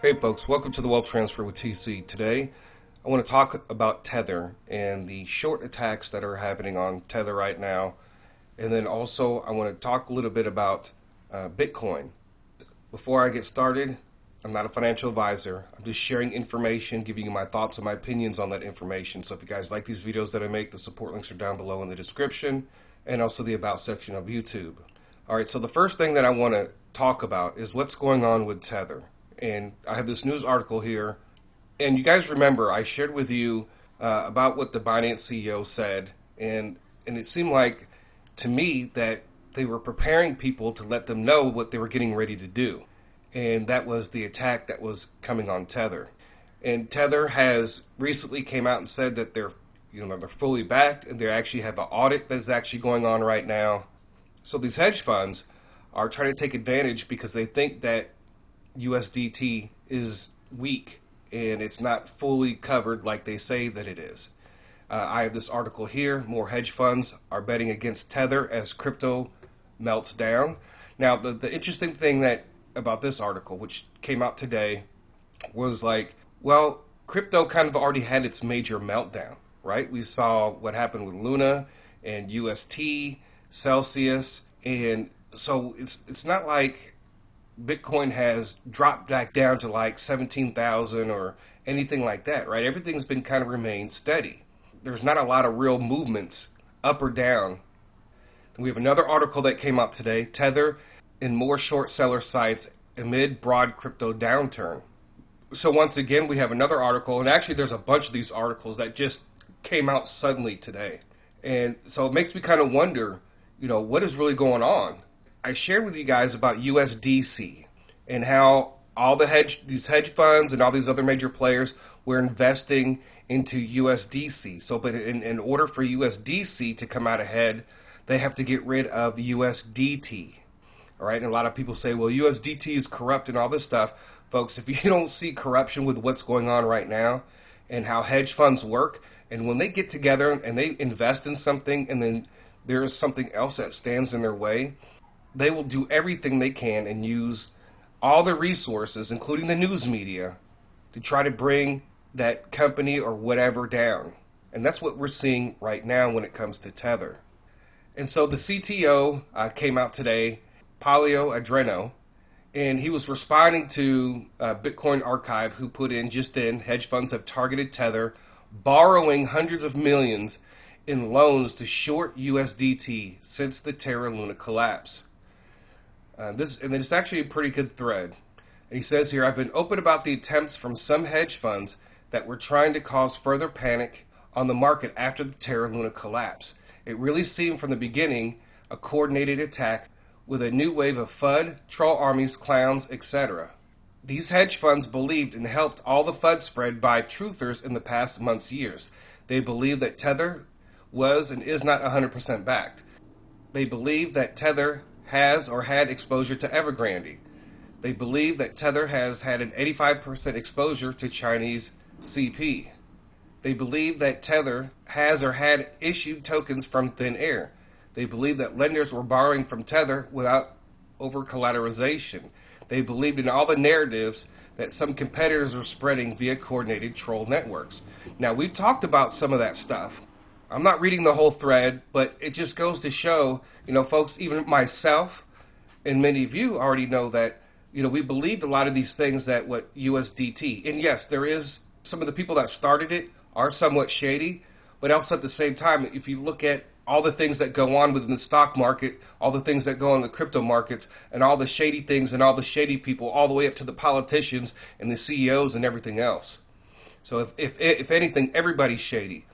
Hey folks, welcome to the Wealth Transfer with TC. Today, I want to talk about Tether and the short attacks that are happening on Tether right now. And then also, I want to talk a little bit about Bitcoin. Before I get started, I'm not a financial advisor. I'm just sharing information, giving you my thoughts and my opinions on that information. So if you guys like these videos that I make, the support links are down below in the description and also the About section of YouTube. All right, so the first thing that I want to talk about is what's going on with Tether. And I have this news article here. And you guys remember, I shared with you about what the Binance CEO said. And it seemed like, to me, that they were preparing people to let them know what they were getting ready to do. And that was the attack that was coming on Tether. And Tether has recently came out and said that they're fully backed, and they actually have an audit that's actually going on right now. So these hedge funds are trying to take advantage because they think that USDT is weak and it's not fully covered like they say that it is. I have this article here. More hedge funds are betting against Tether as crypto melts down. Now, the interesting thing about this article, which came out today, was crypto kind of already had its major meltdown, right? We saw what happened with Luna and UST, Celsius, and so it's not like Bitcoin has dropped back down to like 17,000 or anything like that, right? Everything's been kind of remained steady. There's not a lot of real movements up or down. We have another article that came out today, Tether and more short seller sites amid broad crypto downturn. So once again, we have another article, and actually there's a bunch of these articles that just came out suddenly today. And so it makes me kind of wonder, what is really going on? I shared with you guys about USDC and how all these hedge funds and all these other major players were investing into USDC. So, but in order for USDC to come out ahead, they have to get rid of USDT. All right, and a lot of people say, well, USDT is corrupt and all this stuff. Folks, if you don't see corruption with what's going on right now and how hedge funds work, and when they get together and they invest in something and then there's something else that stands in their way, they will do everything they can and use all the resources, including the news media, to try to bring that company or whatever down. And that's what we're seeing right now when it comes to Tether. And so the CTO came out today, Paolo Adreno, and he was responding to Bitcoin Archive, who put in, hedge funds have targeted Tether, borrowing hundreds of millions in loans to short USDT since the Terra Luna collapse. And it's actually a pretty good thread. And he says here, I've been open about the attempts from some hedge funds that were trying to cause further panic on the market after the Terra Luna collapse. It really seemed from the beginning a coordinated attack with a new wave of FUD, troll armies, clowns, etc. These hedge funds believed and helped all the FUD spread by truthers in the past months, years. They believed that Tether was and is not 100% backed. They believe that Tether has or had exposure to Evergrande. They believe that Tether has had an 85% exposure to Chinese CP. They believe that Tether has or had issued tokens from thin air. They believe that lenders were borrowing from Tether without over-collateralization. They believed in all the narratives that some competitors were spreading via coordinated troll networks. Now, we've talked about some of that stuff. I'm not reading the whole thread, but it just goes to show, folks, even myself and many of you already know that, we believed a lot of these things that what USDT, and yes, there is some of the people that started it are somewhat shady, but also at the same time, if you look at all the things that go on within the stock market, all the things that go on in the crypto markets, and all the shady things and all the shady people, all the way up to the politicians and the CEOs and everything else. So if anything, everybody's shady.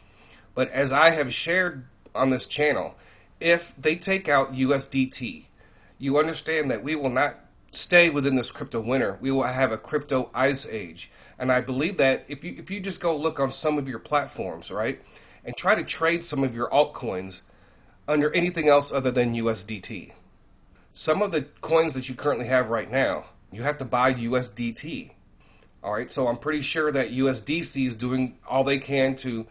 But as I have shared on this channel, if they take out USDT, you understand that we will not stay within this crypto winter. We will have a crypto ice age. And I believe that if you just go look on some of your platforms, right, and try to trade some of your altcoins under anything else other than USDT. Some of the coins that you currently have right now, you have to buy USDT. All right, so I'm pretty sure that USDC is doing all they can to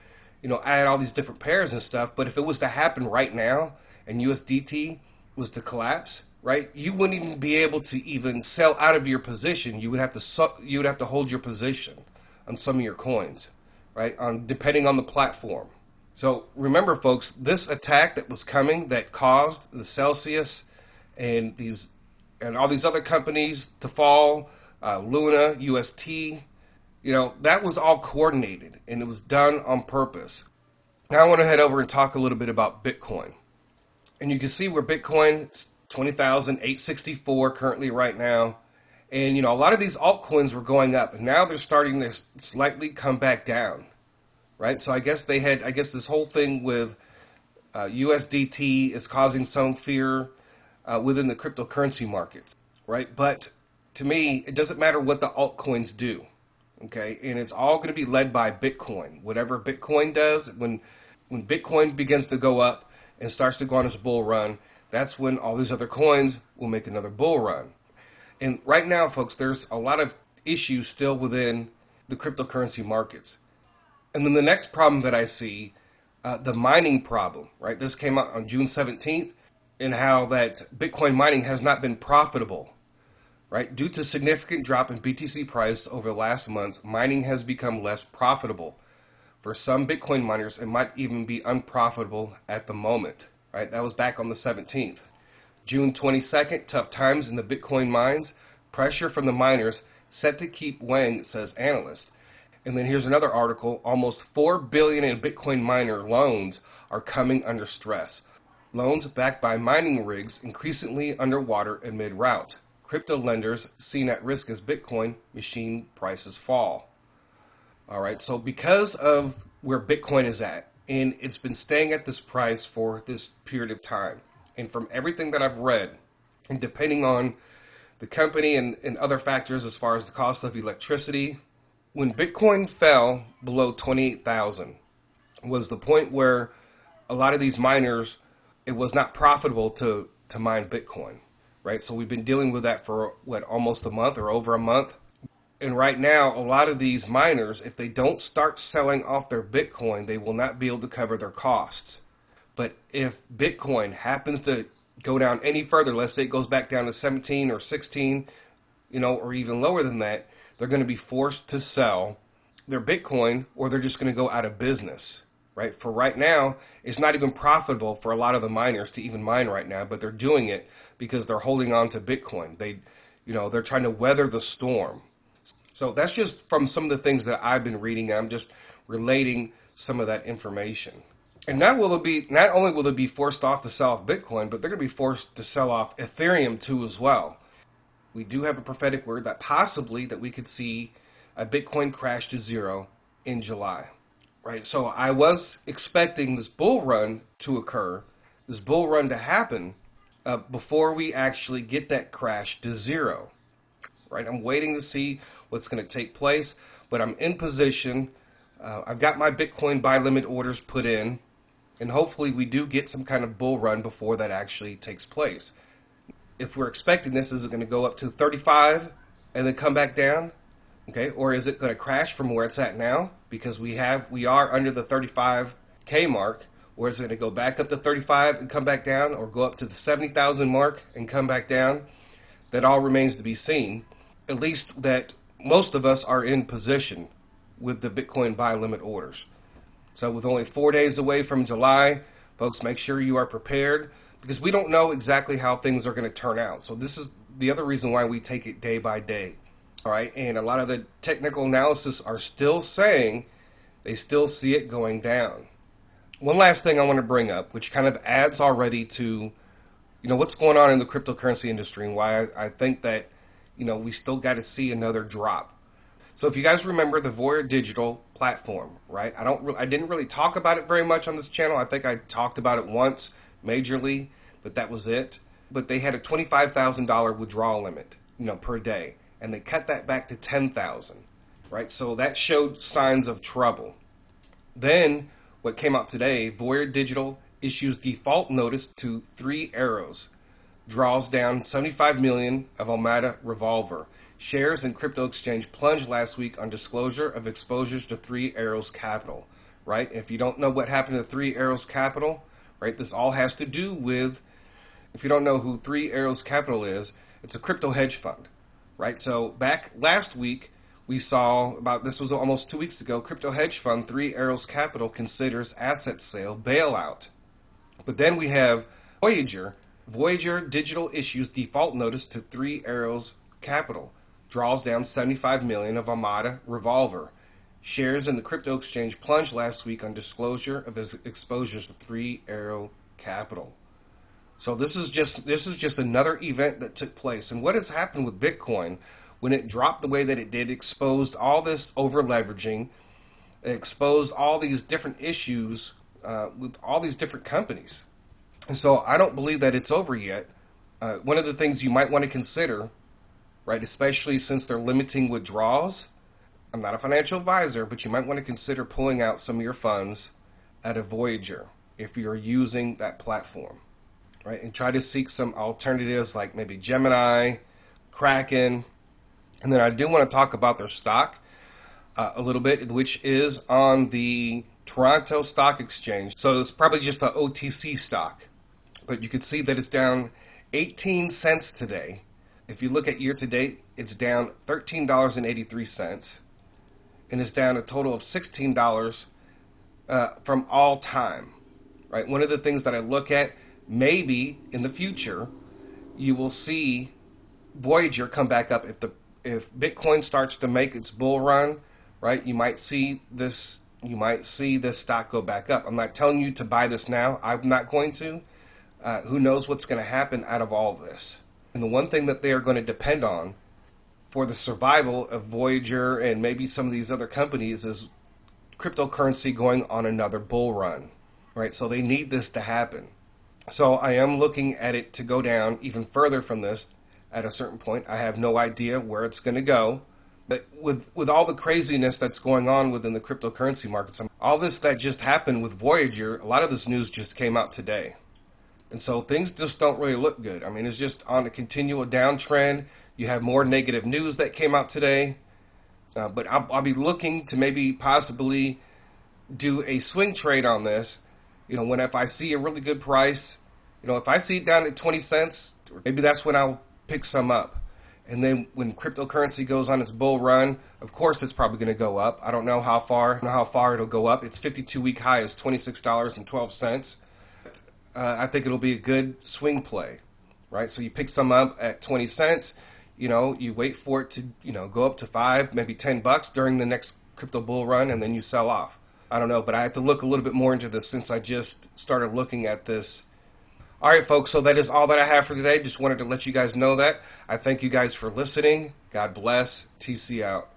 add all these different pairs and stuff. But if it was to happen right now and USDT was to collapse, right? You wouldn't even be able to even sell out of your position. You would have to hold your position on some of your coins, right? Depending on the platform. So remember, folks, this attack that was coming that caused the Celsius and all these other companies to fall, Luna, UST, that was all coordinated and it was done on purpose. Now I want to head over and talk a little bit about Bitcoin. And you can see where Bitcoin is 20,864 currently right now. And, a lot of these altcoins were going up and now they're starting to slightly come back down, right? So I guess this whole thing with USDT is causing some fear within the cryptocurrency markets, right? But to me, it doesn't matter what the altcoins do, okay? And it's all going to be led by Bitcoin. Whatever Bitcoin does, when Bitcoin begins to go up and starts to go on its bull run, that's when all these other coins will make another bull run. And right now, folks, there's a lot of issues still within the cryptocurrency markets. And then the next problem that I see, the mining problem, right? This came out on June 17th, and how that Bitcoin mining has not been profitable, right? Due to significant drop in BTC price over the last months, mining has become less profitable. For some Bitcoin miners, it might even be unprofitable at the moment, right? That was back on the 17th. June 22nd, tough times in the Bitcoin mines. Pressure from the miners set to keep weighing, says analyst. And then here's another article. Almost $4 billion in Bitcoin miner loans are coming under stress. Loans backed by mining rigs increasingly underwater amid rout. Crypto lenders seen at risk as Bitcoin machine prices fall. All right, so because of where Bitcoin is at, and it's been staying at this price for this period of time, and from everything that I've read, and depending on the company and other factors as far as the cost of electricity, when Bitcoin fell below 28,000 was the point where a lot of these miners, it was not profitable to mine Bitcoin, right? So we've been dealing with that for almost a month or over a month. And right now, a lot of these miners, if they don't start selling off their Bitcoin, they will not be able to cover their costs. But if Bitcoin happens to go down any further, let's say it goes back down to 17 or 16, or even lower than that, they're going to be forced to sell their Bitcoin, or they're just going to go out of business, right? For right now, it's not even profitable for a lot of the miners to even mine right now, but they're doing it because they're holding on to Bitcoin. They're trying to weather the storm. So that's just from some of the things that I've been reading. I'm just relating some of that information. And not only will they be forced off to sell off Bitcoin, but they're going to be forced to sell off Ethereum too as well. We do have a prophetic word that possibly that we could see a Bitcoin crash to zero in July, right? So I was expecting this bull run to occur, this bull run to happen before we actually get that crash to zero, right? I'm waiting to see what's going to take place, but I'm in position. I've got my Bitcoin buy limit orders put in, and hopefully we do get some kind of bull run before that actually takes place. If we're expecting this, is it going to go up to 35 and then come back down? Okay, or is it going to crash from where it's at now? Because we are under the 35K mark, or is it going to go back up to 35 and come back down, or go up to the 70,000 mark and come back down? That all remains to be seen. At least that most of us are in position with the Bitcoin buy limit orders. So with only 4 days away from July, folks, make sure you are prepared, because we don't know exactly how things are going to turn out. So this is the other reason why we take it day by day. All right, and a lot of the technical analysis are still saying they still see it going down. One last thing I want to bring up, which kind of adds already to, what's going on in the cryptocurrency industry and why I think that, we still got to see another drop. So if you guys remember the Voyager Digital platform, right? I didn't really talk about it very much on this channel. I think I talked about it once majorly, but that was it. But they had a $25,000 withdrawal limit, per day, and they cut that back to $10,000, right? So that showed signs of trouble. Then what came out today, Voyager Digital issues default notice to 3 Arrows, draws down $75 million of Almada Revolver. Shares in crypto exchange plunged last week on disclosure of exposures to 3 Arrows Capital, right? If you don't know what happened to 3 Arrows Capital, right, this all has to do with If you don't know who Three Arrows Capital is, it's a crypto hedge fund, right? So back last week, we saw about, this was almost 2 weeks ago, crypto hedge fund Three Arrows Capital considers asset sale bailout. But then we have Voyager Digital issues default notice to Three Arrows Capital, draws down $75 million of Armada Revolver. Shares in the crypto exchange plunged last week on disclosure of his exposures to Three Arrow Capital. So this is just another event that took place. And what has happened with Bitcoin when it dropped the way that it did, exposed all this over leveraging, exposed all these different issues with all these different companies. And so I don't believe that it's over yet. One of the things you might want to consider, right, especially since they're limiting withdrawals, I'm not a financial advisor, but you might want to consider pulling out some of your funds out of Voyager if you're using that platform, right? And try to seek some alternatives like maybe Gemini, Kraken. And then I do want to talk about their stock a little bit, which is on the Toronto Stock Exchange. So it's probably just an OTC stock, but you can see that it's down 18 cents today. If you look at year to date, it's down $13.83, and it's down a total of $16 from all time, right? One of the things that I look at, maybe in the future, you will see Voyager come back up. If Bitcoin starts to make its bull run, right, you might see this stock go back up. I'm not telling you to buy this now. I'm not going to. Who knows what's going to happen out of all of this? And the one thing that they are going to depend on for the survival of Voyager and maybe some of these other companies is cryptocurrency going on another bull run, right? So they need this to happen. So I am looking at it to go down even further from this at a certain point. I have no idea where it's going to go. But with all the craziness that's going on within the cryptocurrency markets, all this that just happened with Voyager, a lot of this news just came out today. And so things just don't really look good. I mean, it's just on a continual downtrend. You have more negative news that came out today. But I'll be looking to maybe possibly do a swing trade on this. If I see a really good price, if I see it down at 20 cents, maybe that's when I'll pick some up. And then when cryptocurrency goes on its bull run, of course it's probably going to go up. I don't know how far it'll go up. Its 52-week high is $26.12. I think it'll be a good swing play, right? So you pick some up at 20 cents, you wait for it to, go up to $5, maybe $10 during the next crypto bull run, and then you sell off. I don't know, but I have to look a little bit more into this since I just started looking at this. All right, folks, so that is all that I have for today. Just wanted to let you guys know that. I thank you guys for listening. God bless. TC out.